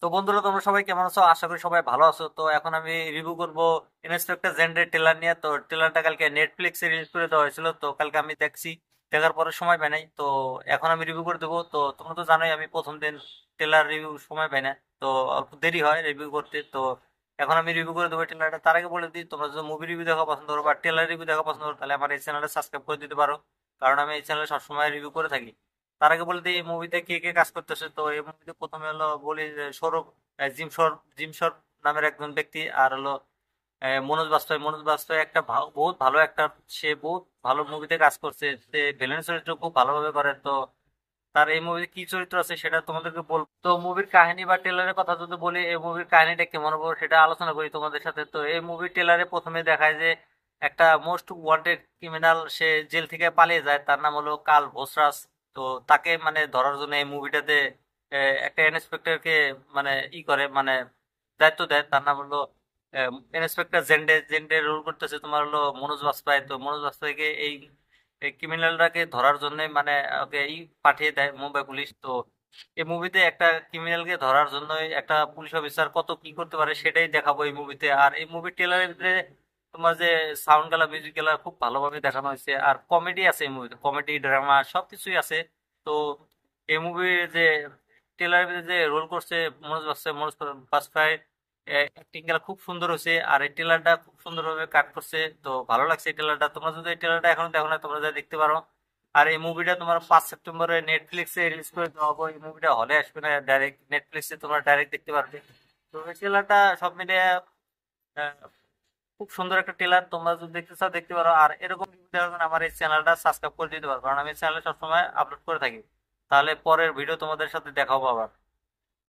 তো বন্ধুরা, তোমরা সবাই কেমন আছো? আশা করি সবাই ভালো আছো। তো এখন আমি রিভিউ করব ইন্সপেক্টর জেন্ডের ট্রেলার নিয়ে। তো ট্রেলারটা কালকে নেটফ্লিক্সে রিলিজ করে দেওয়া হয়েছিল, তো কালকে আমি দেখছি। দেখার পরে সময় পাই নাই, তো এখন আমি রিভিউ করে দেবো। তো তোমরা তো জানোই আমি প্রথম দিন ট্রেলার রিভিউ সময় পাই না, তো অল্প দেরি হয় রিভিউ করতে। তো এখন আমি রিভিউ করে দেবো ট্রেলারটা। তার আগে বলে দিই, তোমরা যদি মুভি রিভিউ দেখা পছন্দ করো বা ট্রেলার রিভিউ দেখা পছন্দ করো, তাহলে আমার এই চ্যানেলটা সাবস্ক্রাইব করে দিতে পারো, কারণ আমি এই চ্যানেলে সবসময় রিভিউ করে থাকি। তার আগে বলে দিই এই মুভিতে কে কে কাজ করতেছে। তো এই মুভিতে প্রথমে হলো বলি যে সৌরভ, জিমশর জিমশর নামের একজন ব্যক্তি, আর হলো মনোজ বাজপেয়ী একটা বহুত ভালো একটা, সে বহুত ভালো মুভিতে কাজ করছে, সে ভিলেন চরিত্র খুব ভালোভাবে করে। তো তার এই মুভিতে কি চরিত্র আছে সেটা তোমাদেরকে বলবো। তো মুভির কাহিনী বা টেলারের কথা যদি বলি, এই মুভির কাহিনীটা কেমন হবে সেটা আলোচনা করি তোমাদের সাথে। তো এই মুভির টেলারে প্রথমে দেখায় যে একটা মোস্ট ওয়ান্টেড ক্রিমিনাল, সে জেল থেকে পালিয়ে যায়, তার নাম হলো কাল ভোসরাস। তো তাকে মানে ধরার জন্য এই মুভিটাতে একটা ইন্সপেক্টরকে মানে করে মানে দায়িত্ব দেয়, তার নাম হলো ইন্সপেক্টর জেন্ডে। জেন্ডে রোল করতেছে তোমার হলো মনোজ বাজপেয়ী। তো মনোজ বাজপেয়ীকে এই ক্রিমিনালটাকে ধরার জন্য মানে ওকে পাঠিয়ে দেয় মুম্বাই পুলিশ। তো এই মুভিতে একটা ক্রিমিনালকে ধরার জন্য একটা পুলিশ অফিসার কত কি করতে পারে সেটাই দেখাবো এই মুভিতে। আর এই মুভির ট্রেলারের ভিতরে তোমার যে সাউন্ড গালা, মিউজিক গালা খুব ভালোভাবে দেখানো হয়েছে, আর কমেডি আছে এই মুভিতে, কমেডি ড্রামা সবকিছুই আছে। তো এই মুভির যে ট্রেলারের ভিতরে যে রোল করছে মনোজ বাজপেয়ী, অ্যাক্টিং গুলা খুব সুন্দর হয়েছে, আর এই ট্রেলারটা খুব সুন্দরভাবে কাট করছে। তো ভালো লাগছে এই ট্রেলারটা। তোমরা যদি এই ট্রেলারটা এখনো দেখো না, তোমরা যা দেখতে পারো। আর এই মুভিটা তোমার 5 সেপ্টেম্বরে নেটফ্লিক্সে রিলিজ করে দেওয়া হবে। এই মুভিটা হলে আসবে না, ডাইরেক্ট নেটফ্লিক্সে তোমরা ডাইরেক্ট দেখতে পারবে। তো এই ট্রেলারটা সব মিলিয়ে আহ, খুব সুন্দর একটা ট্রেলার। তোমরা যদি দেখতে চাও দেখতে পারো, আর এরকম রিভিউ দেওয়ার জন্য আমার এই চ্যানেলটা সাবস্ক্রাইব করে দিতে পারো, কারণ আমি চ্যানেলে সবসময় আপলোড করে থাকি। তাহলে পরের ভিডিও তোমাদের সাথে দেখাবো আবার।